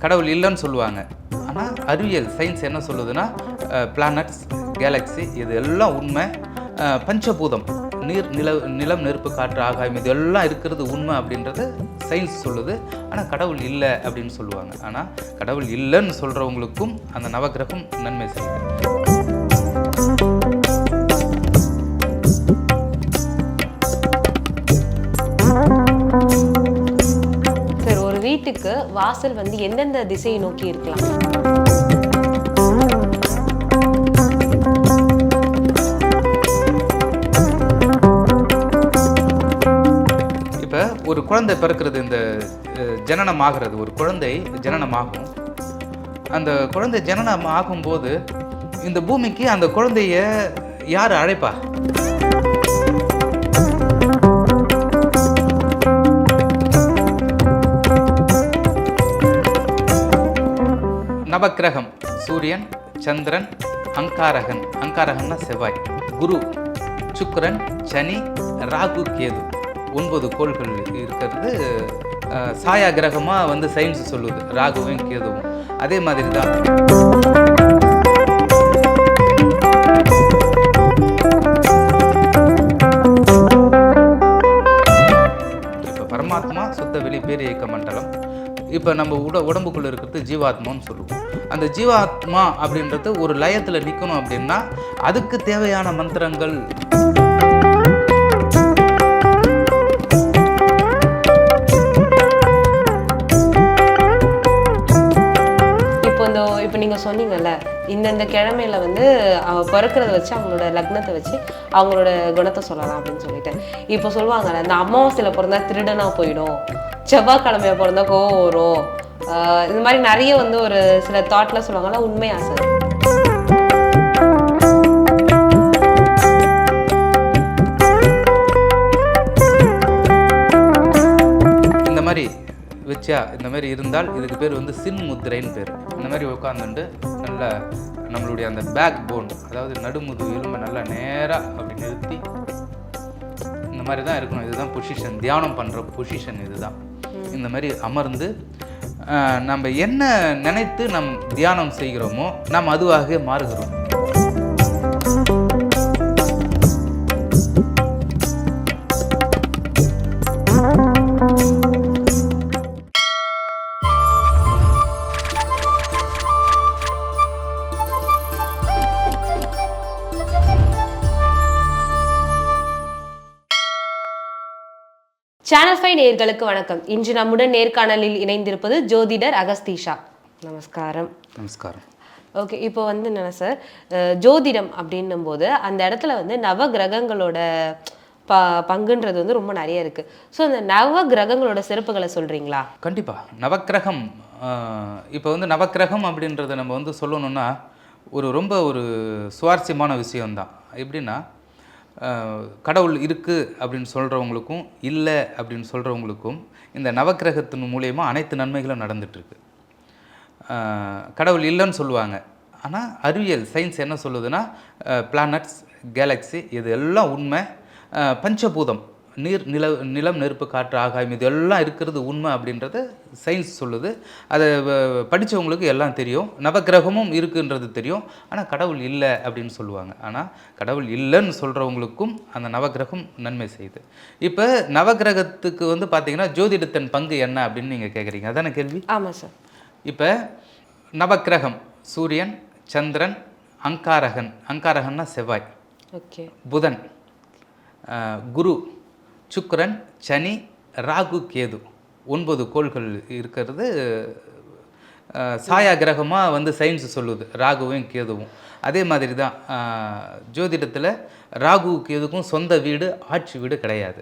கடவுள் இல்லைன்னு சொல்லுவாங்க. ஆனால் அறிவியல் சயின்ஸ் என்ன சொல்லுதுன்னா பிளானட்ஸ், கேலக்ஸி இது எல்லாம் உண்மை. பஞ்சபூதம் நீர், நிலம், நெருப்பு, காற்று, ஆகாயம் இது எல்லாம் இருக்கிறது உண்மை அப்படின்றது சயின்ஸ் சொல்லுது. ஆனால் கடவுள் இல்லை அப்படின்னு சொல்லுவாங்க. ஆனால் கடவுள் இல்லைன்னு சொல்கிறவங்களுக்கும் அந்த நவக்கிரகம் நன்மை செய்யுது. சார், ஒரு வீட்டுக்கு வாசல் எந்தெந்த திசையை நோக்கி இருக்கலாம்? ஒரு குழந்தை பிறக்கிறது, இந்த ஜனனம் ஆகிறது, ஒரு குழந்தை ஜனனமாகும். அந்த குழந்தை ஜனனம் ஆகும்போது இந்த பூமிக்கு அந்த குழந்தைய யார் அழைப்பா? நவக்கிரகம் சூரியன், சந்திரன், அங்காரகன், அங்காரகன்னா செவ்வாய், குரு, சுக்கிரன், சனி, ராகு, கேது 9 கோள்கள் இருக்கிறது. சாயா கிரகமாக சயின்ஸ் சொல்லுது, ராகுவும் கேதுவும். அதே மாதிரி தான் இப்போ பரமாத்மா சுத்த வெளி பேர் இயக்க மண்டலம். இப்போ நம்ம உடம்புக்குள்ளே இருக்கிறது ஜீவாத்மான்னு சொல்லுவோம். அந்த ஜீவாத்மா அப்படின்றது ஒரு லயத்தில் நிற்கணும் அப்படின்னா அதுக்கு தேவையான மந்திரங்கள். இப்போ நீங்கள் சொன்னீங்கல்ல, இந்த கிழமையில பிறக்கிறத வச்சு அவங்களோட லக்னத்தை வச்சு அவங்களோட குணத்தை சொல்லலாம் அப்படின்னு சொல்லிட்டு, இப்போ சொல்லுவாங்கல்ல, இந்த அமாவாசையில் பிறந்தா திருடனாக போயிடும், செவ்வாய்க்கிழமையை பிறந்தா கோவம் வரும், இந்த மாதிரி நிறைய ஒரு சில தாட்லாம் சொல்லுவாங்கல்ல, உண்மையா சார்? இந்த மாதிரி வச்சா, இந்த மாதிரி இருந்தால் இதுக்கு பேர் சின் முத்திரைன்னு பேர். இந்த மாதிரி உட்காந்துட்டு நல்லா நம்மளுடைய அந்த பேக் போன், அதாவது நடுமுதுகு எலும்பை நல்லா நேராக அப்படி நிறுத்தி இந்த மாதிரி தான் இருக்கணும். இதுதான் பொசிஷன், தியானம் பண்ணுற பொசிஷன் இதுதான். இந்த மாதிரி அமர்ந்து நம்ம என்ன நினைத்து நம் தியானம் செய்கிறோமோ நாம் அதுவாக மாறுகிறோம். சேனல் 5 நேயர்களுக்கு வணக்கம். இன்று நம்முடன் நேர்காணலில் இணைந்திருப்பது ஜோதிடர் அகஸ்தீஷா. நமஸ்காரம். நமஸ்காரம். ஓகே, இப்போ என்னென்ன சார், ஜோதிடம் அப்படின்னும் போது அந்த இடத்துல நவ கிரகங்களோட பங்குன்றது ரொம்ப நிறைய இருக்கு. ஸோ அந்த நவ கிரகங்களோட சிறப்புகளை சொல்றீங்களா? கண்டிப்பாக. நவக்கிரகம், இப்போ நவக்கிரகம் அப்படின்றத நம்ம சொல்லணும்னா ரொம்ப சுவாரஸ்யமான விஷயம்தான். எப்படின்னா, கடவுள் இருக்குது அப்படின்னு சொல்கிறவங்களுக்கும் இல்லை அப்படின்னு சொல்கிறவங்களுக்கும் இந்த நவக்கிரகத்தின் மூலயமா அனைத்து நன்மைகளும் நடந்துகிட்ருக்கு. கடவுள் இல்லைன்னு சொல்லுவாங்க. ஆனால் அறிவியல் சயின்ஸ் என்ன சொல்லுதுன்னா பிளானட்ஸ், கேலக்ஸி இது எல்லாம் உண்மை. பஞ்சபூதம் நீர், நிலம், நெருப்பு, காற்று, ஆகாயம் இது எல்லாம் இருக்கிறது உண்மை அப்படின்றது சயின்ஸ் சொல்லுது. அதை படித்தவங்களுக்கு எல்லாம் தெரியும். நவக்கிரகமும் இருக்குன்றது தெரியும். ஆனால் கடவுள் இல்லை அப்படின்னு சொல்லுவாங்க. ஆனால் கடவுள் இல்லைன்னு சொல்கிறவங்களுக்கும் அந்த நவக்கிரகம் நன்மை செய்யுது. இப்போ நவக்கிரகத்துக்கு பார்த்தீங்கன்னா ஜோதிடத்தின் பங்கு என்ன அப்படின்னு நீங்கள் கேட்குறீங்க, அதான கேள்வி? ஆமாம் சார். இப்போ நவக்கிரகம் சூரியன், சந்திரன், அங்காரகன், அங்காரகன்னா செவ்வாய், ஓகே, புதன், குரு, சுக்கிரன், சனி, ராகு, கேது 9 கோள்கள் இருக்கிறது. சாயா கிரகமாக சயின்ஸ் சொல்லுது, ராகுவும் கேதுவும். அதே மாதிரி தான் ஜோதிடத்தில் ராகு கேதுக்கும் சொந்த வீடு, ஆட்சி வீடு கிடையாது.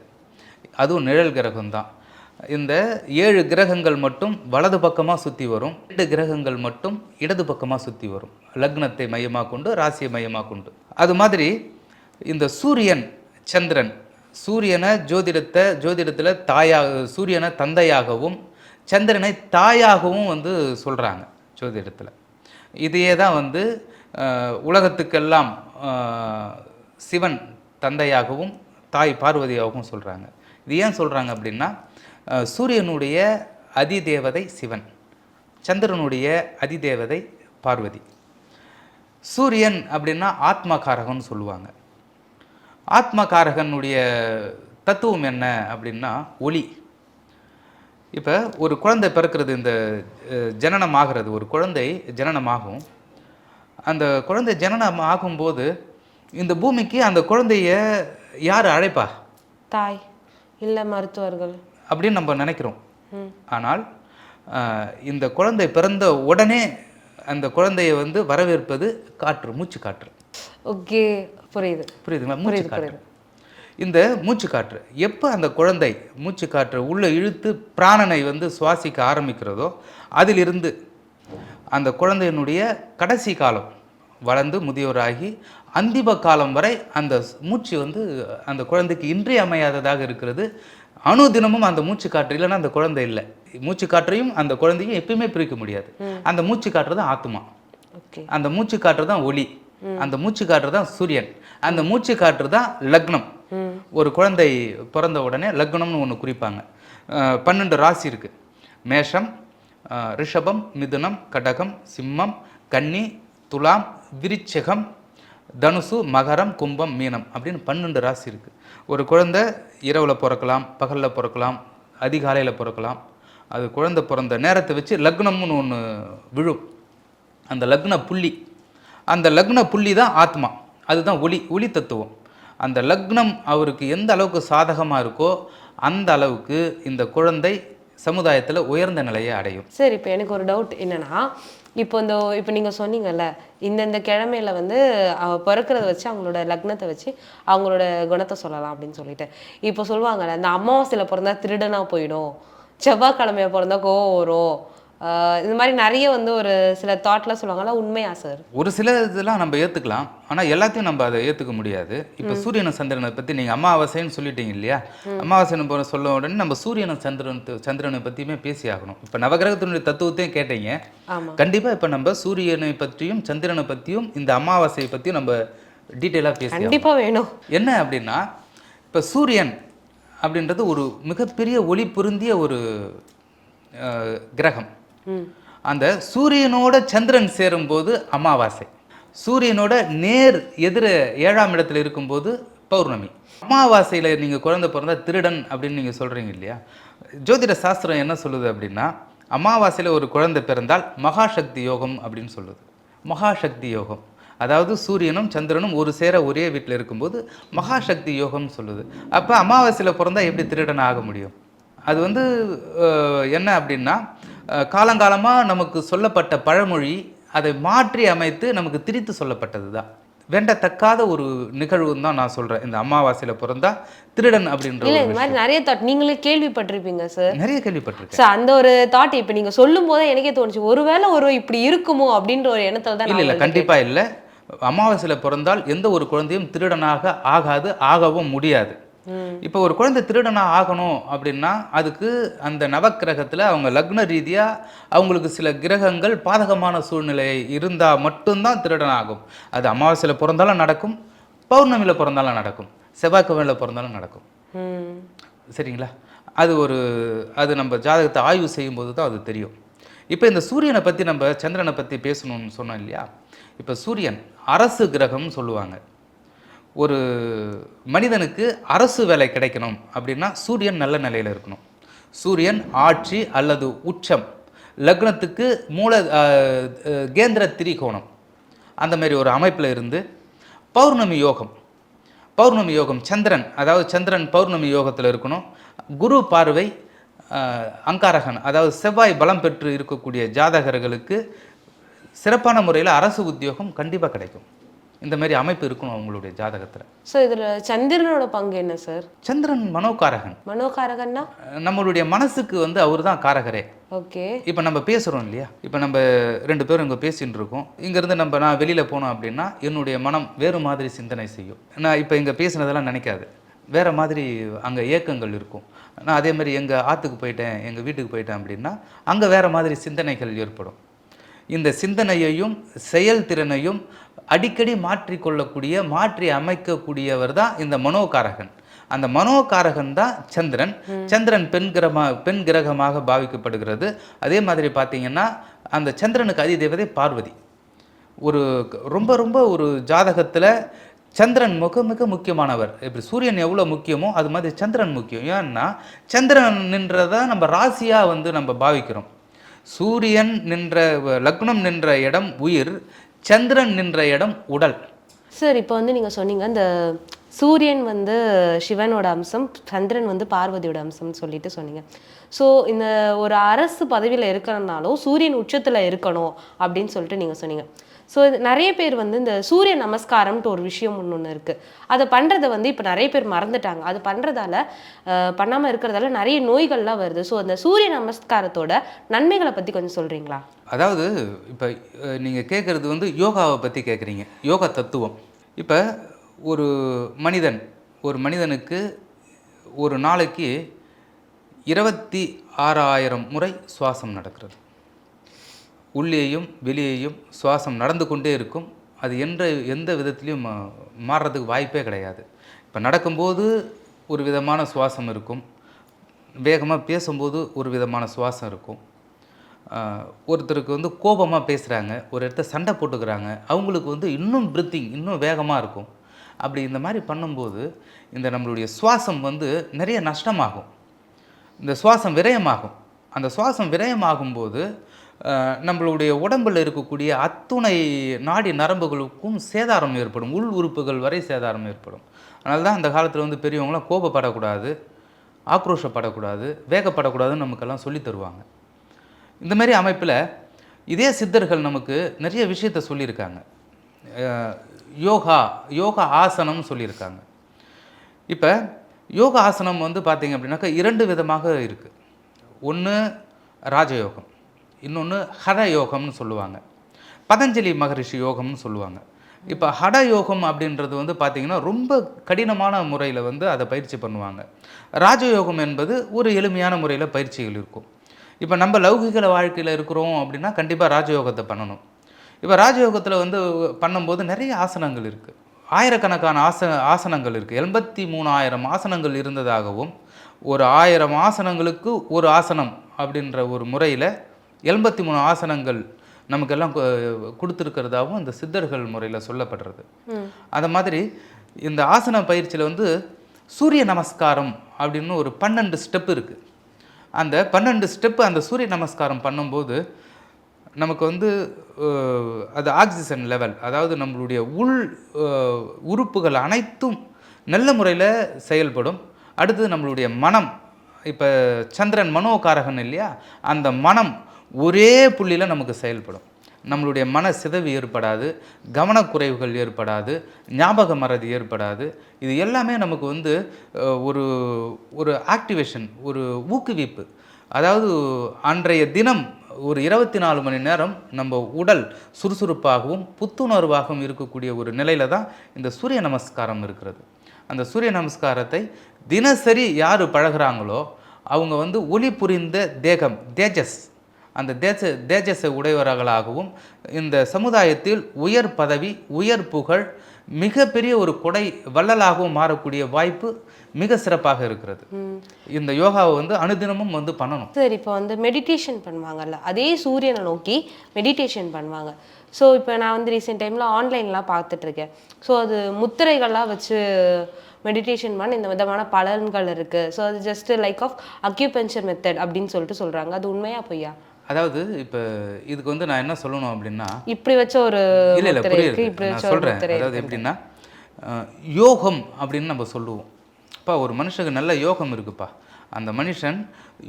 அதுவும் நிழல் கிரகம்தான். இந்த 7 கிரகங்கள் மட்டும் வலது பக்கமாக சுற்றி வரும், 2 கிரகங்கள் மட்டும் இடது பக்கமாக சுற்றி வரும், லக்னத்தை மையமாக கொண்டு, ராசியை மையமாக கொண்டு. அது மாதிரி இந்த சூரியன், சந்திரன், சூரியனை ஜோதிடத்தில் சூரியனை தந்தையாகவும் சந்திரனை தாயாகவும் சொல்கிறாங்க ஜோதிடத்தில். இதையே தான் உலகத்துக்கெல்லாம் சிவன் தந்தையாகவும் தாய் பார்வதியாகவும் சொல்கிறாங்க. இது ஏன் சொல்கிறாங்க அப்படின்னா, சூரியனுடைய அதிதேவதை சிவன், சந்திரனுடைய அதிதேவதை பார்வதி. சூரியன் அப்படின்னா ஆத்மகாரகன்னு சொல்லுவாங்க. ஆத்மகாரகனுடைய தத்துவம் என்ன அப்படின்னா ஒளி. இப்போ ஒரு குழந்தை பிறக்கிறது, இந்த ஜனனம் ஆகிறது, ஒரு குழந்தை ஜனனமாகும். அந்த குழந்தை ஜனனம் ஆகும்போது இந்த பூமிக்கு அந்த குழந்தைய யார் அழைப்பா? தாய் இல்லை மருத்துவர்கள் அப்படின்னு நம்ம நினைக்கிறோம். ஆனால் இந்த குழந்தை பிறந்த உடனே அந்த குழந்தைய வந்து வரவேற்பது காற்று, மூச்சு காற்று. ஓகே, புரியுது புரியுதுங்களா? மூச்சு காற்று. இந்த மூச்சு காற்று எப்போ அந்த குழந்தை மூச்சு காற்று உள்ளே இழுத்து பிராணனை வந்து சுவாசிக்க ஆரம்பிக்கிறதோ அதிலிருந்து அந்த குழந்தையினுடைய கடைசி காலம் வளர்ந்து முதியோராகி அந்திம காலம் வரை அந்த மூச்சு வந்து அந்த குழந்தைக்கு இன்றியமையாததாக இருக்கிறது. அணுதினமும் அந்த மூச்சு காற்று இல்லைன்னா அந்த குழந்தை இல்லை. மூச்சு காற்றையும் அந்த குழந்தையும் எப்பயுமே பிரிக்க முடியாது. அந்த மூச்சு காற்று தான் ஆத்மா, அந்த மூச்சு காற்று தான் ஒளி, அந்த மூச்சு காற்று தான் சூரியன், அந்த மூச்சு காற்று தான் லக்னம். ஒரு குழந்தை பிறந்த உடனே லக்னம்னு ஒன்று குறிப்பாங்க. 12 ராசி இருக்கு. மேஷம், ரிஷபம், மிதுனம், கடகம், சிம்மம், கன்னி, துலாம், விருச்சிகம், தனுசு, மகரம், கும்பம், மீனம் அப்படின்னு 12 ராசி இருக்குது. ஒரு குழந்தை இரவில் பிறக்கலாம், பகலில் பிறக்கலாம், அதிகாலையில் பிறக்கலாம். அது குழந்தை பிறந்த நேரத்தை வச்சு லக்னம்னு ஒன்று விழும். அந்த லக்ன புள்ளி, அந்த லக்ன புள்ளி தான் ஆத்மா, அதுதான் ஒளி, ஒளி தத்துவம். அந்த லக்னம் அவருக்கு எந்த அளவுக்கு சாதகமாக இருக்கோ அந்த அளவுக்கு இந்த குழந்தை சமுதாயத்தில் உயர்ந்த நிலையை அடையும். சரி, இப்போ எனக்கு ஒரு டவுட் என்னன்னா, இப்போ நீங்கள் சொன்னீங்கல்ல, இந்த கிழமையில வந்து பிறக்கிறத வச்சு அவங்களோட லக்னத்தை வச்சு அவங்களோட குணத்தை சொல்லலாம் அப்படின்னு சொல்லிட்டு, இப்போ சொல்லுவாங்கல்ல, இந்த அமாவாசையில் பிறந்தா திருடனா போயிடும், செவ்வாய்க்கிழமையை பிறந்தா கோவம் வரும், இந்த மாதிரி நிறைய வந்து ஒரு சில தாட்லாம் சொல்லுவாங்கல்ல, உண்மையா சார்? ஒரு சில இதெல்லாம் நம்ம ஏற்றுக்கலாம், ஆனால் எல்லாத்தையும் நம்ம அதை ஏற்றுக்க முடியாது. இப்போ சூரியனை சந்திரனை பற்றி நீங்கள் அமாவாசைன்னு சொல்லிட்டீங்க இல்லையா? அமாவாசைன்னு போகிற சொல்ல உடனே நம்ம சூரியனை சந்திரனை பற்றியுமே பேசி ஆகணும். இப்போ நவகிரகத்தினுடைய தத்துவத்தையும் கேட்டீங்க. கண்டிப்பாக இப்போ நம்ம சூரியனை பற்றியும் சந்திரனை பற்றியும் இந்த அமாவாசையை பற்றியும் நம்ம டீட்டெயிலாக பேசி கண்டிப்பாக வேணும். என்ன அப்படின்னா, இப்போ சூரியன் அப்படின்றது ஒரு மிகப்பெரிய ஒளி பொருந்திய ஒரு கிரகம். அந்த சூரியனோட சந்திரன் சேரும்போது அமாவாசை, சூரியனோட நேர் எதிர 7ஆம் இடத்துல இருக்கும்போது பௌர்ணமி. அமாவாசையில் நீங்கள் குழந்தை பிறந்தா திருடன் அப்படின்னு நீங்கள் சொல்கிறீங்க இல்லையா? ஜோதிட சாஸ்திரம் என்ன சொல்லுது அப்படின்னா, அமாவாசையில் ஒரு குழந்தை பிறந்தால் மகாசக்தி யோகம் அப்படின்னு சொல்லுது. மகாசக்தி யோகம் அதாவது சூரியனும் சந்திரனும் ஒரு சேர ஒரே வீட்டில் இருக்கும்போது மகாசக்தி யோகம்னு சொல்லுது. அப்போ அமாவாசையில் பிறந்தா எப்படி திருடன் ஆக முடியும்? அது வந்து என்ன அப்படின்னா, காலங்காலமாக நமக்கு சொல்லப்பட்ட பழமொழி அதை மாற்றி அமைத்து நமக்கு திரித்து சொல்லப்பட்டது தான். வேண்டத்தக்காத ஒரு நிகழ்வுன்னு தான் நான் சொல்கிறேன். இந்த அமாவாசையில் பிறந்தா திருடன் அப்படின்ற இந்த மாதிரி நிறைய தாட் நீங்களே கேள்விப்பட்டிருப்பீங்க சார். நிறைய கேள்விப்பட்டிருக்கேன் சார். அந்த ஒரு தாட் இப்போ நீங்கள் சொல்லும் போதே எனக்கே தோணுச்சு, ஒருவேளை இப்படி இருக்குமோ அப்படின்ற ஒரு எண்ணத்தில் தான். இல்லை, கண்டிப்பாக இல்லை. அமாவாசையில் பிறந்தால் எந்த ஒரு குழந்தையும் திருடனாக ஆகாது, ஆகவும் முடியாது. இப்போ ஒரு குழந்தை திருடனாக ஆகணும் அப்படின்னா அதுக்கு அந்த நவக்கிரகத்தில் அவங்க லக்ன ரீதியாக அவங்களுக்கு சில கிரகங்கள் பாதகமான சூழ்நிலை இருந்தால் மட்டும்தான் திருடனாகும். அது அமாவாசையில் பிறந்தாலும் நடக்கும், பௌர்ணமியில் பிறந்தாலும் நடக்கும், செவ்வாய்க்கிழமையில் பிறந்தாலும் நடக்கும். சரிங்களா? அது நம்ம ஜாதகத்தை ஆய்வு செய்யும்போது தான் அது தெரியும். இப்போ இந்த சூரியனை பற்றி நம்ம சந்திரனை பற்றி பேசணும்னு சொன்னோம் இல்லையா? இப்போ சூரியன் அரசு கிரகம்னு சொல்லுவாங்க. ஒரு மனிதனுக்கு அரசு வேலை கிடைக்கணும் அப்படின்னா சூரியன் நல்ல நிலையில் இருக்கணும். சூரியன் ஆட்சி அல்லது உச்சம், லக்னத்துக்கு கேந்திர திரிகோணம், அந்த மாதிரி ஒரு அமைப்பில் இருந்து பௌர்ணமி யோகம் சந்திரன், அதாவது சந்திரன் பௌர்ணமி யோகத்தில் இருக்கணும். குரு பார்வை அங்காரகன், அதாவது செவ்வாய் பலம் பெற்று இருக்கக்கூடிய ஜாதகர்களுக்கு சிறப்பான முறையில் அரசு உத்தியோகம் கண்டிப்பாக கிடைக்கும். இந்த மாதிரி அமைப்பு இருக்கணும் அவங்களுடைய ஜாதகத்தில். ஸோ இதில் சந்திரனோட பங்கு என்ன சார்? சந்திரன் மனோகாரகன்னா நம்மளுடைய மனசுக்கு வந்து அவர் தான் காரகரே. ஓகே. இப்போ நம்ம பேசுகிறோம் இல்லையா? இப்போ நம்ம 2 பேரும் இங்கே பேசின்னு இருக்கோம். இங்கேருந்து நான் வெளியில் போனோம் அப்படின்னா என்னுடைய மனம் வேறு மாதிரி சிந்தனை செய்யும். நான் இப்போ இங்கே பேசினதெல்லாம் நினைக்காது, வேறு மாதிரி அங்கே இயக்கங்கள் இருக்கும். நான் அதே மாதிரி எங்கள் ஆற்றுக்கு போயிட்டேன், எங்கள் வீட்டுக்கு போயிட்டேன் அப்படின்னா அங்கே வேறு மாதிரி சிந்தனைகள் ஏற்படும். இந்த சிந்தனையையும் செயல்திறனையும் அடிக்கடி மாற்றி அமைக்கக்கூடியவர் தான் இந்த மனோகாரகன். அந்த மனோகாரகன் தான் சந்திரன். சந்திரன் பெண் கிரகமாக பாவிக்கப்படுகிறது. அதே மாதிரி பார்த்தீங்கன்னா அந்த சந்திரனுக்கு அதிதேவதை பார்வதி. ஒரு ரொம்ப ரொம்ப ஒரு ஜாதகத்தில் சந்திரன் மிக முக்கியமானவர். இப்படி சூரியன் எவ்வளோ முக்கியமோ அது மாதிரி சந்திரன் முக்கியம். ஏன்னா சந்திரன் நின்றதை நம்ம ராசியாக வந்து நம்ம பாவிக்கிறோம். சூரியன் நின்ற லக்னம் நின்ற இடம் உயிர், சந்திரன் நின்ற இடம் உடல். சார் இப்போ வந்து நீங்கள் சொன்னீங்க இந்த சூரியன் வந்து சிவனோட அம்சம், சந்திரன் வந்து பார்வதியோட அம்சம்னு சொல்லிட்டு சொன்னீங்க. ஸோ இந்த ஒரு அரசு பதவியில் இருக்கிறனாலும் சூரியன் உச்சத்தில் இருக்கணும் அப்படின்னு சொல்லிட்டு நீங்கள் சொன்னீங்க. ஸோ நிறைய பேர் வந்து இந்த சூரிய நமஸ்காரம்ட்டு ஒரு விஷயம் ஒன்று இருக்குது. அதை பண்ணுறதை வந்து இப்போ நிறைய பேர் மறந்துட்டாங்க. அது பண்ணுறதால பண்ணாமல் இருக்கிறதால நிறைய நோய்கள்லாம் வருது. ஸோ அந்த சூரிய நமஸ்காரத்தோட நன்மைகளை பற்றி கொஞ்சம் சொல்கிறீங்களா? அதாவது இப்போ நீங்கள் கேட்குறது வந்து யோகாவை பற்றி கேட்குறீங்க, யோகா தத்துவம். இப்போ ஒரு மனிதனுக்கு ஒரு நாளைக்கு 26,000 முறை சுவாசம் நடக்கிறது. உள்ளேயும் வெளியேயும் சுவாசம் நடந்து கொண்டே இருக்கும். அது எந்த விதத்துலையும் மாறுறதுக்கு வாய்ப்பே கிடையாது. இப்போ நடக்கும்போது ஒரு விதமான சுவாசம் இருக்கும், வேகமாக பேசும்போது ஒரு விதமான சுவாசம் இருக்கும். ஒருத்தருக்கு வந்து கோபமாக பேசுகிறாங்க, ஒரு இடத்த சண்டை போட்டுக்கிறாங்க, அவங்களுக்கு வந்து இன்னும் ப்ரீத்திங் இன்னும் வேகமாக இருக்கும். அப்படி இந்த மாதிரி பண்ணும்போது இந்த நம்மளுடைய சுவாசம் வந்து நிறைய நஷ்டமாகும், இந்த சுவாசம் விரயமாகும். அந்த சுவாசம் விரயமாகும்போது நம்மளுடைய உடம்பில் இருக்கக்கூடிய அத்துணை நாடி நரம்புகளுக்கும் சேதாரம் ஏற்படும், உள் உறுப்புகள் வரை சேதாரம் ஏற்படும். அதனால தான் அந்த காலத்தில் வந்து பெரியவங்களாம் கோபப்படக்கூடாது, ஆக்ரோஷப்படக்கூடாது, வேகப்படக்கூடாதுன்னு நமக்கெல்லாம் சொல்லி தருவாங்க. இந்த மாதிரி அமைப்பில் இதே சித்தர்கள் நமக்கு நிறைய விஷயத்த சொல்லியிருக்காங்க. யோகா ஆசனம்னு சொல்லியிருக்காங்க. இப்போ யோகா ஆசனம் வந்து பார்த்திங்க அப்படின்னாக்கா 2 விதமாக இருக்குது. ஒன்று ராஜயோகம், இன்னொன்று ஹட யோகம்னு சொல்லுவாங்க, பதஞ்சலி மகரிஷி யோகம்னு சொல்லுவாங்க. இப்போ ஹட யோகம் அப்படின்றது வந்து பார்த்திங்கன்னா ரொம்ப கடினமான முறையில் வந்து அதை பயிற்சி பண்ணுவாங்க. ராஜயோகம் என்பது ஒரு எளிமையான முறையில் பயிற்சிகள் இருக்கும். இப்போ நம்ம லௌகிக வாழ்க்கையில் இருக்கிறோம் அப்படின்னா கண்டிப்பாக ராஜயோகத்தை பண்ணணும். இப்போ ராஜயோகத்தில் வந்து பண்ணும்போது நிறைய ஆசனங்கள் இருக்குது, ஆயிரக்கணக்கான ஆசனங்கள் இருக்குது. 83,000 ஆசனங்கள் இருந்ததாகவும், ஒரு 1000 ஆசனங்களுக்கு ஒரு ஆசனம் அப்படின்ற ஒரு முறையில் 83 ஆசனங்கள் நமக்கெல்லாம் கொடுத்துருக்கிறதாகவும் இந்த சித்தர்கள் முறையில் சொல்லப்படுறது. அது மாதிரி இந்த ஆசன பயிற்சியில் வந்து சூரிய நமஸ்காரம் அப்படின்னு ஒரு 12 ஸ்டெப் இருக்குது. அந்த 12 ஸ்டெப்பு அந்த சூரிய நமஸ்காரம் பண்ணும்போது நமக்கு வந்து அது ஆக்சிஜன் லெவல், அதாவது நம்மளுடைய உறுப்புகள் அனைத்தும் நல்ல முறையில் செயல்படும். அடுத்தது நம்மளுடைய மனம், இப்போ சந்திரன் மனோகாரகன் இல்லையா, அந்த மனம் ஒரே புள்ளியில் நமக்கு செயல்படும். நம்மளுடைய மன சிதைவு ஏற்படாது, கவனக்குறைவுகள் ஏற்படாது, ஞாபக மறதி ஏற்படாது. இது எல்லாமே நமக்கு வந்து ஒரு ஆக்டிவேஷன், ஒரு ஊக்குவிப்பு. அதாவது அன்றைய தினம் ஒரு 24 மணி நேரம் நம்ம உடல் சுறுசுறுப்பாகவும் புத்துணர்வாகவும் இருக்கக்கூடிய ஒரு நிலையில் தான் இந்த சூரிய நமஸ்காரம் இருக்கிறது. அந்த சூரிய நமஸ்காரத்தை தினசரி யார் பழகிறாங்களோ அவங்க வந்து ஒளி புரிந்த தேகம், தேஜஸ், அந்த தேஜஸை உடையவர்களாகவும் இந்த சமுதாயத்தில் உயர் பதவி, உயர் புகழ், மிகப்பெரிய ஒரு கொடை வள்ளலாகவும் மாறக்கூடிய வாய்ப்பு மிக சிறப்பாக இருக்கிறது. இந்த யோகாவை வந்து அனுதினமும் வந்து பண்ணணும். சார் இப்போ வந்து மெடிடேஷன் பண்ணுவாங்கல்ல, அதே சூரியனை நோக்கி மெடிடேஷன் பண்ணுவாங்க. ஸோ இப்போ நான் வந்து ரீசெண்ட் டைமில் ஆன்லைன்லாம் பார்த்துட்ருக்கேன். ஸோ அது முத்திரைகள்லாம் வச்சு மெடிடேஷன் பண்ண இந்த விதமான பலன்கள் இருக்குது. ஸோ அது just like of acupuncture method அப்படின்னு சொல்லிட்டு சொல்கிறாங்க. அது உண்மையா பொய்யா? அதாவது இப்போ இதுக்கு வந்து நான் என்ன சொல்லணும் அப்படின்னா, இப்படி வச்ச ஒரு இல்லை புரியுது, நான் சொல்கிறேன். அதாவது எப்படின்னா, யோகம் அப்படின்னு நம்ம சொல்லுவோம். இப்போ ஒரு மனுஷனுக்கு நல்ல யோகம் இருக்குப்பா, அந்த மனுஷன்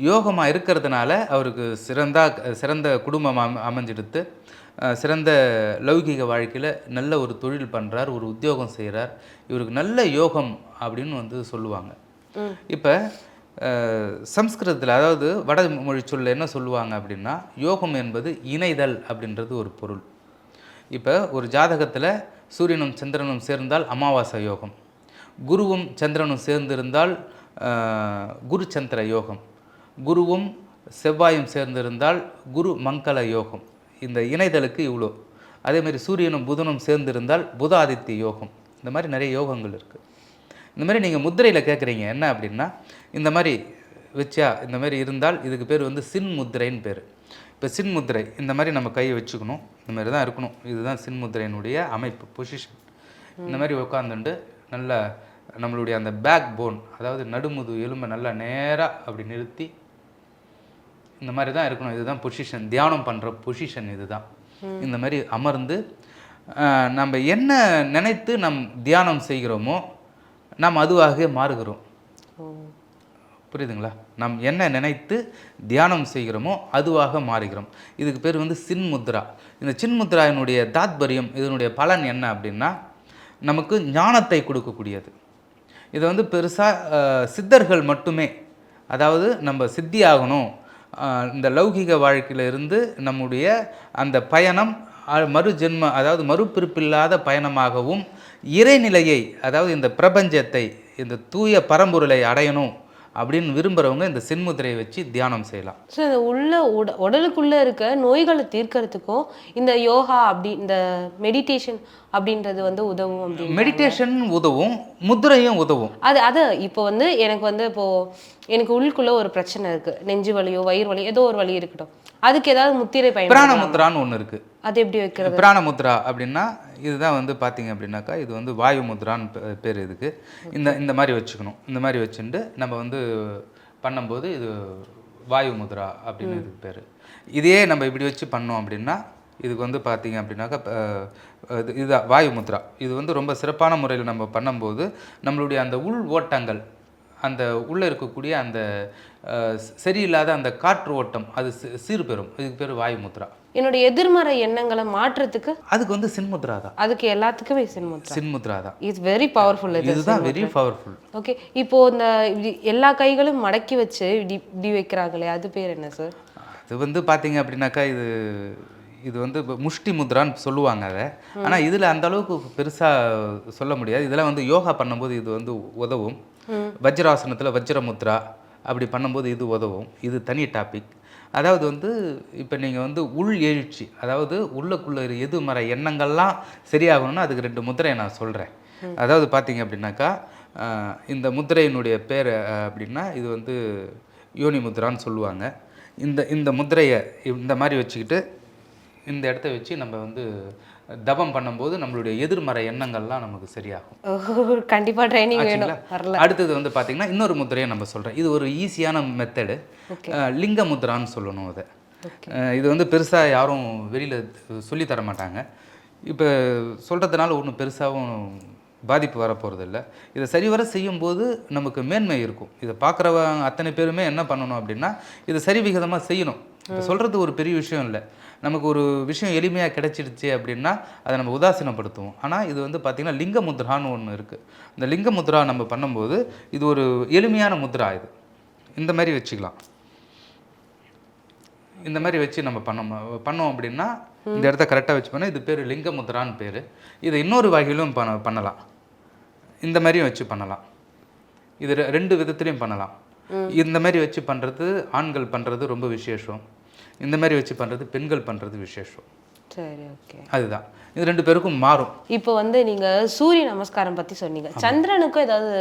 யோகமாக இருக்கிறதுனால அவருக்கு சிறந்த குடும்பம் அமைஞ்சிடுத்து, சிறந்த லௌகிக வாழ்க்கையில் நல்ல ஒரு தொழில் பண்ணுறார், ஒரு உத்தியோகம் செய்கிறார், இவருக்கு நல்ல யோகம் அப்படின்னு வந்து சொல்லுவாங்க. இப்போ சம்ஸ்கிருதத்தில், அதாவது வடமொழி சொல்ல என்ன சொல்லுவாங்க அப்படின்னா, யோகம் என்பது இணைதல் அப்படின்றது ஒரு பொருள். இப்போ ஒரு ஜாதகத்தில் சூரியனும் சந்திரனும் சேர்ந்தால் அமாவாசை யோகம், குருவும் சந்திரனும் சேர்ந்திருந்தால் குரு சந்திர யோகம், குருவும் செவ்வாயும் சேர்ந்திருந்தால் குரு மங்கள யோகம். இந்த இணைதலுக்கு இவ்வளோ. அதேமாதிரி சூரியனும் புதனும் சேர்ந்திருந்தால் புதாதித்ய யோகம். இந்த மாதிரி நிறைய யோகங்கள் இருக்குது. இந்த மாதிரி நீங்கள் முத்திரையில் கேட்குறீங்க என்ன அப்படின்னா, இந்த மாதிரி வச்சா இந்த மாதிரி இருந்தால் இதுக்கு பேர் வந்து சின் முத்திரைன்னு பேர். இப்போ சின் முத்திரை இந்த மாதிரி நம்ம கையை வச்சுக்கணும், இந்த மாதிரி தான் இருக்கணும். இதுதான் சின் முத்திரையினுடைய அமைப்பு, பொசிஷன். இந்த மாதிரி உட்காந்துட்டு நல்ல நம்மளுடைய அந்த பேக் போன், அதாவது நடுமுது எலும்பை நல்லா நேராக அப்படி நிறுத்தி இந்த மாதிரி தான் இருக்கணும். இதுதான் பொசிஷன், தியானம் பண்ணுற பொசிஷன் இதுதான். இந்த மாதிரி அமர்ந்து நம்ம என்ன நினைத்து நம் தியானம் செய்கிறோமோ நாம் அதுவாக மாறுகிறோம். புரியுதுங்களா? நாம் என்ன நினைத்து தியானம் செய்கிறோமோ அதுவாக மாறுகிறோம். இதுக்கு பேர் வந்து சின்முத்ரா. இந்த சின்முத்ராவினுடைய தாத்பரியம், இதனுடைய பலன் என்ன அப்படின்னா, நமக்கு ஞானத்தை கொடுக்கக்கூடியது. இதை வந்து பெருசாக சித்தர்கள் மட்டுமே, அதாவது நம்ம சித்தி ஆகணும், இந்த லௌகிக வாழ்க்கையில் இருந்து நம்முடைய அந்த பயணம் மறு ஜென்ம, அதாவது மறுபிறப்பில்லாத பயணமாகவும் இறைநிலையை, அதாவது இந்த பிரபஞ்சத்தை, இந்த தூய பரம்பொருளை அடையணும் அப்படின்னு விரும்புகிறவங்க இந்த சின்முத்திரையை வச்சு தியானம் செய்யலாம். ஸோ இந்த உடலுக்குள்ளே இருக்க நோய்களை தீர்க்கறதுக்கும் இந்த யோகா அப்படி இந்த மெடிடேஷன் அப்படின்றது வந்து உதவும். அப்படி மெடிடேஷன் உதவும், முத்திரையும் உதவும். அது இப்போ வந்து எனக்கு வந்து எனக்கு உள்ளுக்குள்ள ஒரு பிரச்சனை இருக்கு, நெஞ்சு வலியோ வயிறு வலியோ ஏதோ ஒரு வலி இருக்கட்டும், அதுக்கு ஏதாவது முத்திரை பிராணமுத்ரான்னு ஒன்று இருக்கு. அது எப்படி வைக்கிறது? பிராணமுத்ரா அப்படின்னா இதுதான் வந்து பார்த்தீங்க அப்படின்னாக்கா, இது வந்து வாயு முத்ரான்னு பேர் இதுக்கு. இந்த மாதிரி வச்சுக்கணும். இந்த மாதிரி வச்சுட்டு நம்ம வந்து பண்ணும்போது இது வாயு முத்ரா அப்படின்னு இதுக்கு பேர். இதையே நம்ம இப்படி வச்சு பண்ணோம் அப்படின்னா இதுக்கு வந்து பார்த்தீங்க அப்படின்னாக்கா இதுதான் வாயு முத்ரா. இது வந்து ரொம்ப சிறப்பான முறையில் நம்ம பண்ணும்போது நம்மளுடைய அந்த உள் ஓட்டங்கள், அந்த உள்ளே இருக்கக்கூடிய அந்த சரியில்லாத அந்த காற்று ஓட்டம் அது சீர்பெறும். இதுக்கு பேர் வாயு முத்ரா. என்னுடைய எதிர்மறை எண்ணங்களை மாற்றத்துக்கு அதுக்கு வந்து சின்முத்ரா தான். அதுக்கு எல்லாத்துக்குமே சின்முத்ரா தான். It's very powerful. இதுதான் வெரி பவர்ஃபுல். ஓகே, இப்போ இந்த எல்லா கைகளும் மடக்கி வச்சு இப்படி வைக்கிறாங்களே, அது பேர் என்ன சார்? அது வந்து பார்த்தீங்க அப்படின்னாக்கா இது வந்து முஷ்டி முத்ரான்னு சொல்லுவாங்க அதை. ஆனால் இதில் அந்த அளவுக்கு பெருசாக சொல்ல முடியாது. இதெல்லாம் வந்து யோகா பண்ணும்போது இது வந்து உதவும். வஜ்ராசனத்தில் வஜ்ரமுத்ரா அப்படி பண்ணும்போது இது உதவும். இது தனி டாபிக். அதாவது வந்து இப்போ நீங்கள் வந்து உள் எழுச்சி, அதாவது உள்ளுக்குள்ளே எதிர்மறை எண்ணங்கள்லாம் சரியாகணும்னா அதுக்கு 2 முத்திரையை நான் சொல்கிறேன். அதாவது பார்த்தீங்க அப்படின்னாக்கா இந்த முத்திரையினுடைய பேர் அப்படின்னா இது வந்து யோனி முத்ரான்னு சொல்லுவாங்க. இந்த முத்திரையை இந்த மாதிரி வச்சுக்கிட்டு இந்த இடத்த வச்சு நம்ம வந்து தபம் பண்ணும்போது நம்மளுடைய எதிர்மறை எண்ணங்கள்லாம் நமக்கு சரியாகும். கண்டிப்பாக ட்ரைனிங் வேணும். அடுத்தது வந்து பார்த்தீங்கன்னா இன்னொரு முத்திரையை நம்ம சொல்கிறேன். இது ஒரு ஈஸியான மெத்தடு, லிங்க முத்ரான்னு சொல்லணும். அதை இது வந்து பெருசாக யாரும் வெளியில் சொல்லித்தர மாட்டாங்க. இப்போ சொல்கிறதுனால ஒன்றும் பெருசாகவும் பாதிப்பு வரப்போகிறதில்ல. இதை சரிவர செய்யும்போது நமக்கு மேன்மை இருக்கும். இதை பார்க்குறவங்க அத்தனை பேருமே என்ன பண்ணணும் அப்படின்னா இதை சரி விகிதமாக செய்யணும். இப்போ சொல்கிறது ஒரு பெரிய விஷயம் இல்லை. நமக்கு ஒரு விஷயம் எளிமையாக கிடைச்சிடுச்சு அப்படின்னா அதை நம்ம உதாசீனப்படுத்துவோம். ஆனால் இது வந்து பார்த்திங்கன்னா லிங்க முத்ரான்னு ஒன்று இருக்குது. இந்த லிங்க முத்ரா நம்ம பண்ணும்போது இது ஒரு எளிமையான முத்ரா. இது இந்த மாதிரி வச்சுக்கலாம். இந்த மாதிரி வச்சு நம்ம பண்ணோம் அப்படின்னா இந்த இடத்த கரெக்டாக வச்சு பண்ணால் இது பேர் லிங்க முத்ரான்னு பேர். இதை இன்னொரு வகையிலும் பண்ணலாம். இந்த மாதிரியும் வச்சு பண்ணலாம். இது 2 விதத்துலையும் பண்ணலாம். இந்த மாதிரி வச்சு பண்ணுறது ஆண்கள் பண்ணுறது ரொம்ப விசேஷம். இந்த மாதிரி வச்சு பண்ணுறது பெண்கள் பண்ணுறது விசேஷம். சரி, ஓகே. அதுதான் இது 2 பேருக்கும் மாறும். இப்போ வந்து நீங்கள் சூரிய நமஸ்காரம் பற்றி சொன்னீங்க. சந்திரனுக்கும் ஏதாவது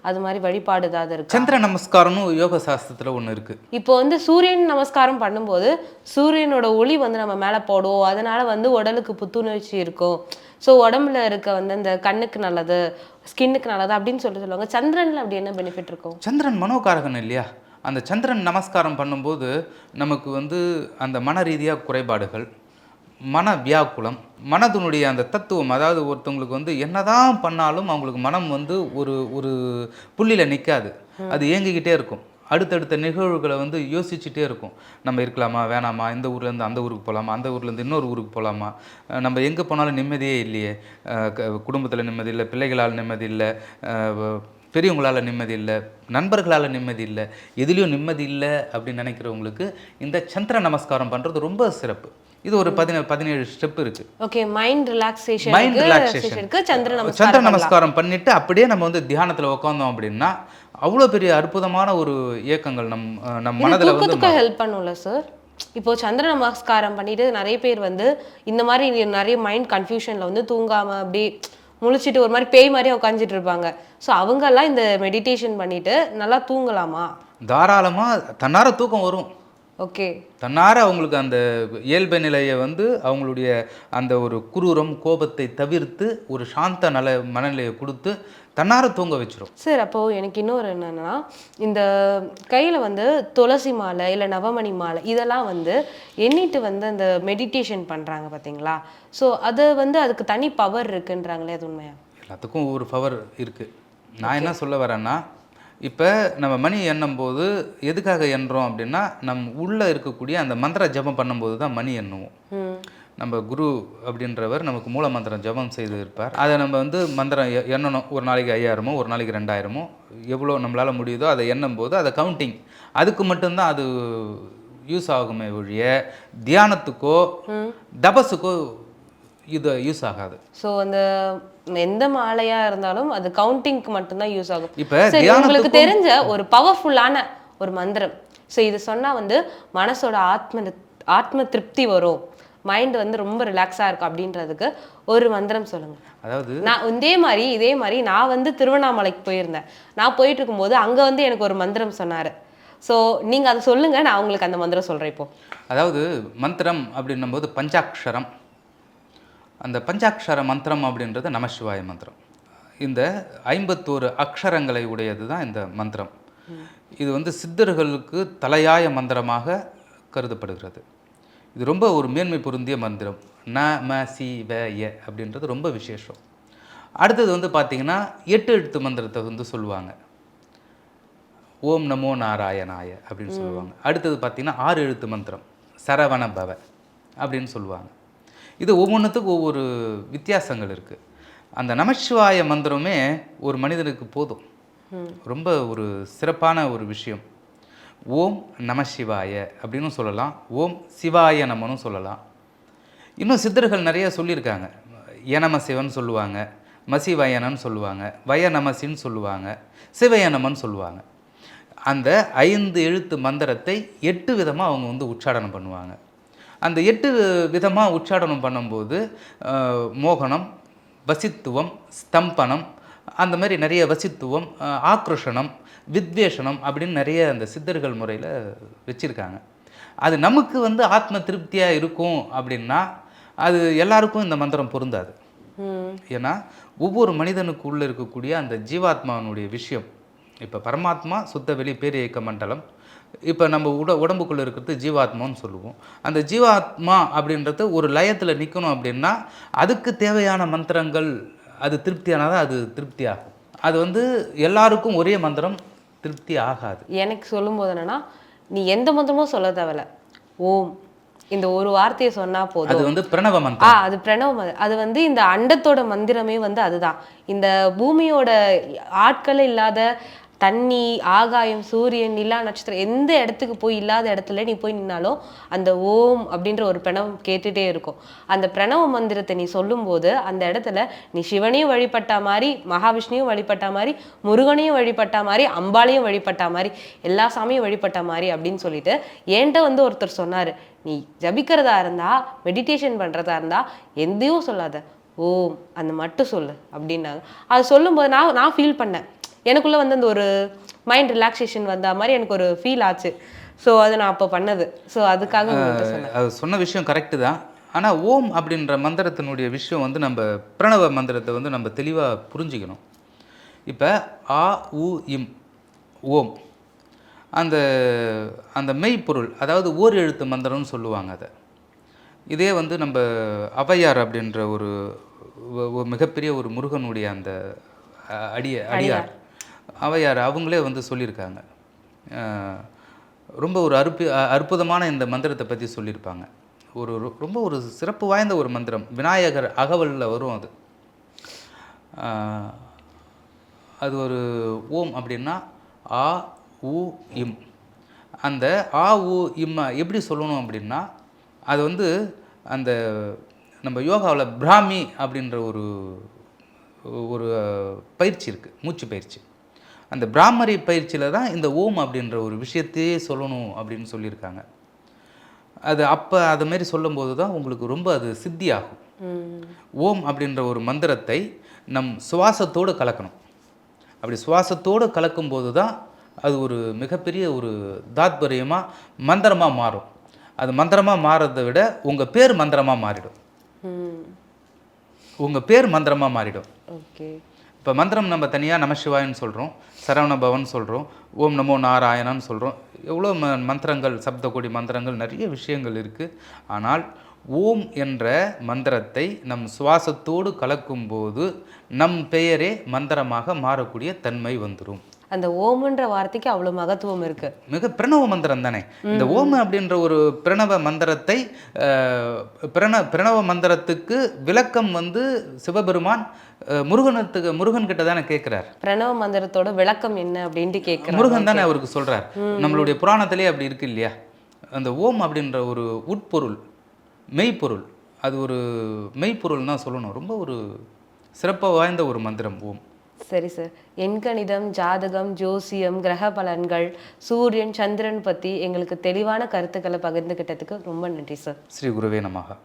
அது மாதிரி வழிபாடு ஏதாவது இருக்கு? சந்திர நமஸ்காரம்னு யோக சாஸ்திரத்தில் ஒன்று இருக்குது. இப்போ வந்து சூரியன் நமஸ்காரம் பண்ணும்போது சூரியனோட ஒளி வந்து நம்ம மேலே போடுவோம், அதனால வந்து உடலுக்கு புத்துணர்ச்சி இருக்கும், ஸோ உடம்புல இருக்க வந்து இந்த கண்ணுக்கு நல்லது, ஸ்கின்னுக்கு நல்லது அப்படின்னு சொல்லுவாங்க. சந்திரனில் அப்படி என்ன பெனிஃபிட் இருக்கும்? சந்திரன் மனோகாரகன் இல்லையா? அந்த சந்திரன் நமஸ்காரம் பண்ணும்போது நமக்கு வந்து அந்த மன ரீதியாக குறைபாடுகள், மன வியாக்குலம், மனதினுடைய அந்த தத்துவம், அதாவது ஒருத்தவங்களுக்கு வந்து என்னதான் பண்ணாலும் அவங்களுக்கு மனம் வந்து ஒரு புள்ளியில் நிற்காது. அது இயங்கிக்கிட்டே இருக்கும். அடுத்தடுத்த நிகழ்வுகளை வந்து யோசிச்சுட்டே இருக்கும். நம்ம இருக்கலாமா வேணாமா, இந்த ஊர்லேருந்து அந்த ஊருக்கு போகலாமா, அந்த ஊர்லேருந்து இன்னொரு ஊருக்கு போகலாமா, நம்ம எங்கே போனாலும் நிம்மதியே இல்லையே, குடும்பத்தில் நிம்மதி இல்லை, பிள்ளைகளால் நிம்மதி இல்லை, பெரியவங்களால் நிம்மதி இல்லை, நண்பர்களால் நிம்மதி இல்லை, எதுலேயும் நிம்மதி இல்லை அப்படின்னு நினைக்கிறவங்களுக்கு இந்த சந்திர நமஸ்காரம் பண்ணுறது ரொம்ப சிறப்பு. இது ஒரு 17 ஸ்டெப் இருக்குது. Okay, mind relaxation. சந்திர நமஸ்காரம் பண்ணிவிட்டு அப்படியே நம்ம வந்து தியானத்தில் உட்காந்தோம் அப்படின்னா அவ்வளோ பெரிய அற்புதமான ஒரு இயக்கங்கள் நம் மனதில் வந்து ஹெல்ப் பண்ணும்ல சார். இப்போ சந்திர நமஸ்காரம் பண்ணிட்டு நிறைய பேர் வந்து இந்த மாதிரி நிறைய மைண்ட் கன்ஃபியூஷனில் வந்து தூங்காமல் அப்படியே முழிச்சிட்டு ஒரு மாதிரி பேய் மாதிரியே உட்காந்துட்டு இருப்பாங்க. ஸோ அவங்கெல்லாம் இந்த மெடிடேஷன் பண்ணிட்டு நல்லா தூங்கலாமா? தாராளமாக தன்னார தூக்கம் வரும். ஓகே. தன்னார அவங்களுக்கு அந்த இயல்பு நிலையை வந்து அவங்களுடைய அந்த ஒரு குரூரம் கோபத்தை தவிர்த்து ஒரு சாந்த மனநிலையை கொடுத்து தன்னார தூங்க வச்சிரும். சார் அப்போது எனக்கு இன்னொரு என்னென்னா, இந்த கையில் வந்து துளசி மாலை இல்லை நவமணி மாலை இதெல்லாம் வந்து எண்ணிட்டு வந்து அந்த மெடிடேஷன் பண்ணுறாங்க பார்த்தீங்களா? ஸோ அது வந்து அதுக்கு தனி பவர் இருக்குன்றாங்களே, அது உண்மையா? எல்லாத்துக்கும் ஒவ்வொரு பவர் இருக்குது. நான் என்ன சொல்ல வரேன்னா, இப்போ நம்ம மணி எண்ணும் போது எதுக்காக எண்ணுறோம் அப்படின்னா, உள்ளே இருக்கக்கூடிய அந்த மந்திர ஜபம் பண்ணும்போது தான் மணி எண்ணுவோம். நம்ம குரு அப்படின்றவர் நமக்கு மூல மந்திரம் ஜபம் செய்து இருப்பார். அதை நம்ம வந்து மந்திரம் எண்ணணும். ஒரு நாளைக்கு 5000மோ ஒரு நாளைக்கு 2000மோ எவ்வளோ நம்மளால் முடியுதோ அதை எண்ணும் போது அதை கவுண்டிங் அதுக்கு மட்டும்தான் அது யூஸ் ஆகுமே ஒழிய தியானத்துக்கோ தபஸுக்கோ இது யூஸ் ஆகாது. ஸோ அந்த எந்த மாலையா இருந்தாலும் அது கவுண்டிங்க்கு மட்டும்தான் யூஸ் ஆகும். இப்போ உங்களுக்கு தெரிஞ்ச ஒரு பவர்ஃபுல்லான ஒரு மந்திரம், ஸோ இது சொன்னால் வந்து மனசோட ஆத்ம திருப்தி வரும், மைண்ட் வந்து ரொம்ப ரிலாக்ஸாக இருக்கும் அப்படின்றதுக்கு ஒரு மந்திரம் சொல்லுங்க. அதாவது நான் இதே மாதிரி நான் வந்து திருவண்ணாமலைக்கு போயிருந்தேன். நான் போயிட்டு இருக்கும்போது அங்கே வந்து எனக்கு ஒரு மந்திரம் சொன்னார். ஸோ நீங்கள் அதை சொல்லுங்கள், நான் உங்களுக்கு அந்த மந்திரம் சொல்கிறேன் இப்போ. அதாவது மந்திரம் அப்படின்னும் போது பஞ்சாட்சரம். அந்த பஞ்சாட்சர மந்திரம் அப்படின்றது நமசிவாய மந்திரம். இந்த 51 அக்ஷரங்களை உடையது தான் இந்த மந்திரம். இது வந்து சித்தர்களுக்கு தலையாய மந்திரமாக கருதப்படுகிறது. இது ரொம்ப ஒரு மேன்மை பொருந்திய மந்திரம். நமசிவாய அப்படின்றது ரொம்ப விசேஷம். அடுத்தது வந்து பார்த்திங்கன்னா 8 எழுத்து மந்திரத்தை வந்து சொல்லுவாங்க. ஓம் நமோ நாராயணாய அப்படின்னு சொல்லுவாங்க. அடுத்தது பார்த்திங்கன்னா 6 எழுத்து மந்திரம் சரவண பவ அப்படின்னு சொல்லுவாங்க. இது ஒவ்வொன்றுத்துக்கும் ஒவ்வொரு வித்தியாசங்கள் இருக்குது. அந்த நமசிவாய மந்திரமே ஒரு மனிதனுக்கு போதும். ரொம்ப ஒரு சிறப்பான ஒரு விஷயம். ஓம் நமசிவாய அப்படின்னு சொல்லலாம், ஓம் சிவாய நமனும் சொல்லலாம். இன்னும் சித்தர்கள் நிறைய சொல்லியிருக்காங்க. யநம சிவன் சொல்லுவாங்க, மசிவயனன்னு சொல்லுவாங்க, வயநமசின்னு சொல்லுவாங்க, சிவயநமன்னு சொல்லுவாங்க. அந்த 5 எழுத்து மந்திரத்தை 8 விதமாக அவங்க வந்து உச்சாடனம் பண்ணுவாங்க. அந்த 8 விதமாக உச்சாடனம் பண்ணும்போது மோகனம், வசித்துவம், ஸ்தம்பனம், அந்த மாதிரி நிறைய வசித்துவம், ஆக்ரோஷனம், வித்வேஷனம் அப்படின்னு நிறைய அந்த சித்தர்கள் முறையில் வச்சுருக்காங்க. அது நமக்கு வந்து ஆத்ம திருப்தியாக இருக்கும் அப்படின்னா அது எல்லாருக்கும் இந்த மந்திரம் பொருந்தாது. ஏன்னா ஒவ்வொரு மனிதனுக்குள்ளே இருக்கக்கூடிய அந்த ஜீவாத்மாவனுடைய விஷயம், இப்போ பரமாத்மா சுத்த வெளி பேரியக்க மண்டலம், இப்போ நம்ம உடம்புக்குள்ளே இருக்கிறது ஜீவாத்மான்னு சொல்லுவோம். அந்த ஜீவாத்மா அப்படின்றது ஒரு லயத்தில் நிற்கணும் அப்படின்னா அதுக்கு தேவையான மந்திரங்கள் அது திருப்தியானதான் அது திருப்தி ஆகும். அது வந்து எல்லாருக்கும் ஒரே மந்திரம் திருப்தி ஆகாது. எனக்கு சொல்லும்போது என்னன்னா, நீ எந்த மந்திரமும் சொல்ல தேவையில்ல, ஓம் இந்த ஒரு வார்த்தையை சொன்னா போதும். அது வந்து பிரணவ மந்திரம். அது பிரணவ அது வந்து இந்த அண்டத்தோட மந்திரமே வந்து அதுதான். இந்த பூமியோட ஆட்கள் இல்லாத தண்ணி, ஆகாயம், சூரியன், நிலா, நட்சத்திரம் எந்த இடத்துக்கு போய் இல்லாத இடத்துல நீ போய் நின்னாலும் அந்த ஓம் அப்படின்ற ஒரு பிரணவம் கேட்டுட்டே இருக்கும். அந்த பிரணவ மந்திரத்தை நீ சொல்லும்போது அந்த இடத்துல நீ சிவனையும் வழிபட்ட மாதிரி, மகாவிஷ்ணுவையும் வழிபட்ட மாதிரி, முருகனையும் வழிபட்ட மாதிரி, அம்பாளையும் வழிபட்ட மாதிரி, எல்லா சாமியும் வழிபட்ட மாதிரி அப்படின்னு சொல்லிட்டு என்கிட்ட வந்து ஒருத்தர் சொன்னார், நீ ஜபிக்கிறதா இருந்தா, மெடிடேஷன் பண்ணுறதா இருந்தா எந்தையும் சொல்லாத, ஓம் அந்த மட்டும் சொல்லு அப்படின்னாங்க. அது சொல்லும்போது நான் ஃபீல் பண்ணேன். எனக்குள்ளே வந்து அந்த ஒரு மைண்ட் ரிலாக்ஸேஷன் வந்த மாதிரி எனக்கு ஒரு ஃபீல் ஆச்சு. ஸோ அது நான் அப்போ பண்ணது. ஸோ அதுக்காக அது சொன்ன விஷயம் கரெக்டு தான். ஆனால் ஓம் அப்படின்ற மந்திரத்தினுடைய விஷயம் வந்து நம்ம பிரணவ மந்திரத்தை வந்து நம்ம தெளிவாக புரிஞ்சுக்கணும். இப்போ ஆ உ இம் ஓம் அந்த அந்த மெய்ப்பொருள், அதாவது ஓர் எழுத்து மந்திரம்னு சொல்லுவாங்க. அதை இதே வந்து நம்ம ஔவையார் அப்படின்ற ஒரு மிகப்பெரிய ஒரு முருகனுடைய அந்த அடியார் ஔவையார் அவங்களே வந்து சொல்லியிருக்காங்க. ரொம்ப ஒரு அற்புதமான இந்த மந்திரத்தை பற்றி சொல்லியிருப்பாங்க. ரொம்ப ஒரு சிறப்பு வாய்ந்த ஒரு மந்திரம். விநாயகர் அகவலில் வரும். அது ஒரு ஓம் அப்படின்னா ஆ உ இம். அந்த ஆ உ இம்மை எப்படி சொல்லணும் அப்படின்னா, அது வந்து அந்த நம்ம யோகாவில் பிராமி அப்படின்ற ஒரு பயிற்சி இருக்குது, மூச்சு பயிற்சி. அந்த பிராமரி பயிற்சியில் தான் இந்த ஓம் அப்படின்ற ஒரு விஷயத்தையே சொல்லணும் அப்படின்னு சொல்லியிருக்காங்க. அது அப்போ அதுமாரி சொல்லும்போது தான் உங்களுக்கு ரொம்ப அது சித்தி ஆகும். ஓம் அப்படின்ற ஒரு மந்திரத்தை நம் சுவாசத்தோடு கலக்கணும். அப்படி சுவாசத்தோடு கலக்கும்போது தான் அது ஒரு மிகப்பெரிய ஒரு தாத்பரியமாக மந்திரமாக மாறும். அது மந்திரமாக மாறுறதை விட உங்கள் பேர் மந்திரமாக மாறிடும். உங்கள் பேர் மந்திரமாக மாறிடும். ஓகே. இப்போ மந்திரம் நம்ம தனியாக நமசிவாயன்னு சொல்கிறோம், சரவண பவன் சொல்கிறோம், ஓம் நமோ நாராயணான்னு சொல்கிறோம். எவ்வளோ மந்திரங்கள், சப்தகோடி மந்திரங்கள், நிறைய விஷயங்கள் இருக்குது. ஆனால் ஓம் என்ற மந்திரத்தை நம் சுவாசத்தோடு கலக்கும்போது நம் பெயரே மந்திரமாக மாறக்கூடிய தன்மை வந்துடும். அந்த ஓம்ன்ற வார்த்தைக்கு அவ்வளோ மகத்துவம் இருக்கு. மிக பிரணவ மந்திரம் தானே இந்த ஓம் அப்படின்ற ஒரு பிரணவ மந்திரத்தை. பிரணவ மந்திரத்துக்கு விளக்கம் சிவபெருமான் முருகன் கிட்ட தானே கேட்கிறார். பிரணவ மந்திரத்தோட விளக்கம் என்ன அப்படின்ட்டு கேட்கிறார். முருகன் தானே அவருக்கு சொல்றார். நம்மளுடைய புராணத்திலே அப்படி இருக்கு இல்லையா? அந்த ஓம் அப்படின்ற ஒரு உட்பொருள், மெய்ப்பொருள், அது ஒரு மெய்ப்பொருள் தான் சொல்லணும். ரொம்ப ஒரு சிறப்பாக வாய்ந்த ஒரு மந்திரம் ஓம். சரி சார், எண்கணிதம், ஜாதகம், ஜோசியம், கிரக பலன்கள், சூரியன், சந்திரன் பற்றி எங்களுக்கு தெளிவான கருத்துக்களை பகிர்ந்துக்கிட்டதுக்கு ரொம்ப நன்றி சார். ஸ்ரீ குருவே நமஹ.